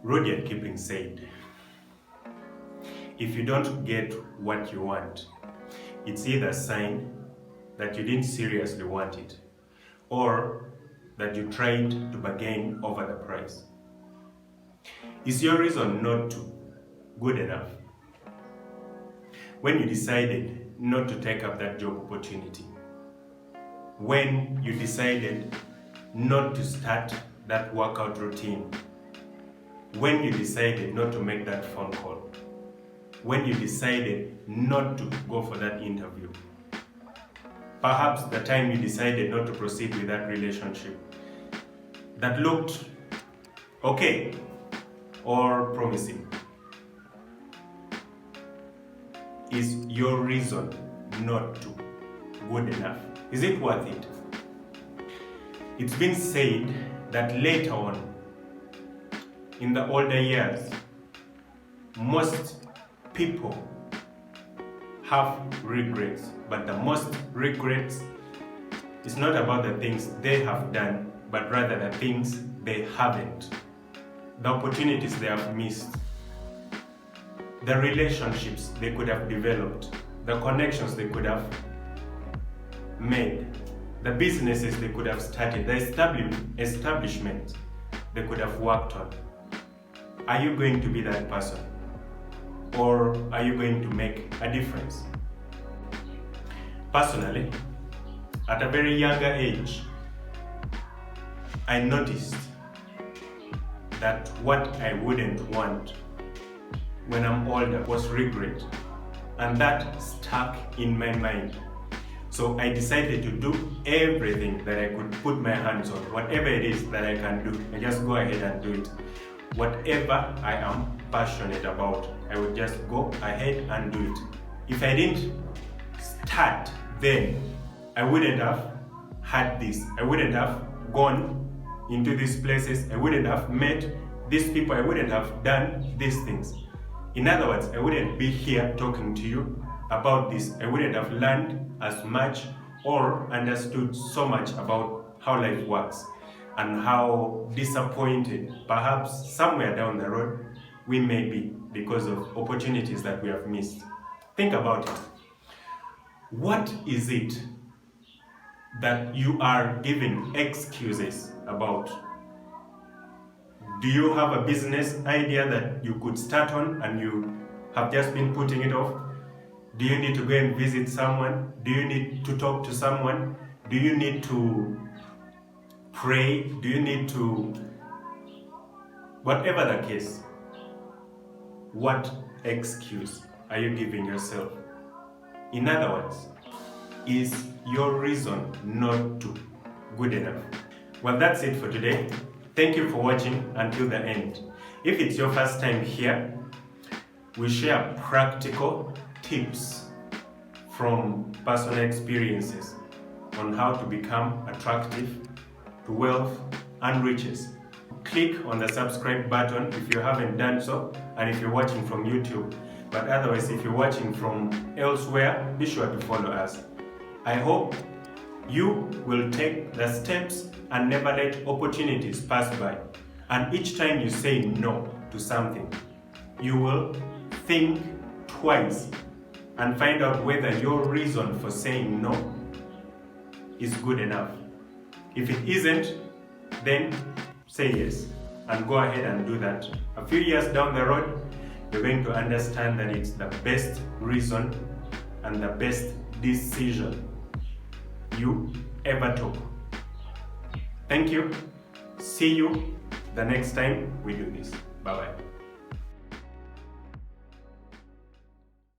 Rudyard Kipling said, if you don't get what you want, it's either a sign that you didn't seriously want it, or that you tried to bargain over the price. Is your reason not to good enough? When you decided not to take up that job opportunity, when you decided not to start that workout routine, when you decided not to make that phone call, when you decided not to go for that interview, perhaps the time you decided not to proceed with that relationship that looked okay or promising, is your reason not to good enough? Is it worth it? It's been said that later on, in the older years, most people have regrets, but the most regrets is not about the things they have done, but rather the things they haven't, the opportunities they have missed, the relationships they could have developed, the connections they could have made, the businesses they could have started, the establishment they could have worked on. Are you going to be that person? Or are you going to make a difference? Personally, at a very younger age, I noticed that what I wouldn't want when I'm older was regret, and that stuck in my mind. So I decided to do everything that I could put my hands on, whatever it is that I can do, I just go ahead and do it. Whatever I am passionate about, I would just go ahead and do it. If I didn't start then, I wouldn't have had this. I wouldn't have gone into these places. I wouldn't have met these people. I wouldn't have done these things. In other words, I wouldn't be here talking to you about this. I wouldn't have learned as much or understood so much about how life works and how disappointed, perhaps somewhere down the road, we may be because of opportunities that we have missed. Think about it. What is it that you are giving excuses about? Do you have a business idea that you could start on and you have just been putting it off? Do you need to go and visit someone? Do you need to talk to someone? Do you need to pray? Do you need to... Whatever the case, what excuse are you giving yourself? In other words, is your reason not to good enough? Well, that's it for today. Thank you for watching until the end. If it's your first time here, we share practical tips from personal experiences on how to become attractive to wealth and riches. Click on the subscribe button if you haven't done so, and if you're watching from YouTube. But otherwise, if you're watching from elsewhere, be sure to follow us. I hope you will take the steps and never let opportunities pass by. And each time you say no to something, you will think twice and find out whether your reason for saying no is good enough. If it isn't, then say yes and go ahead and do that. A few years down the road, you're going to understand that it's the best reason and the best decision you ever took. Thank you. See you the next time we do this. Bye-bye.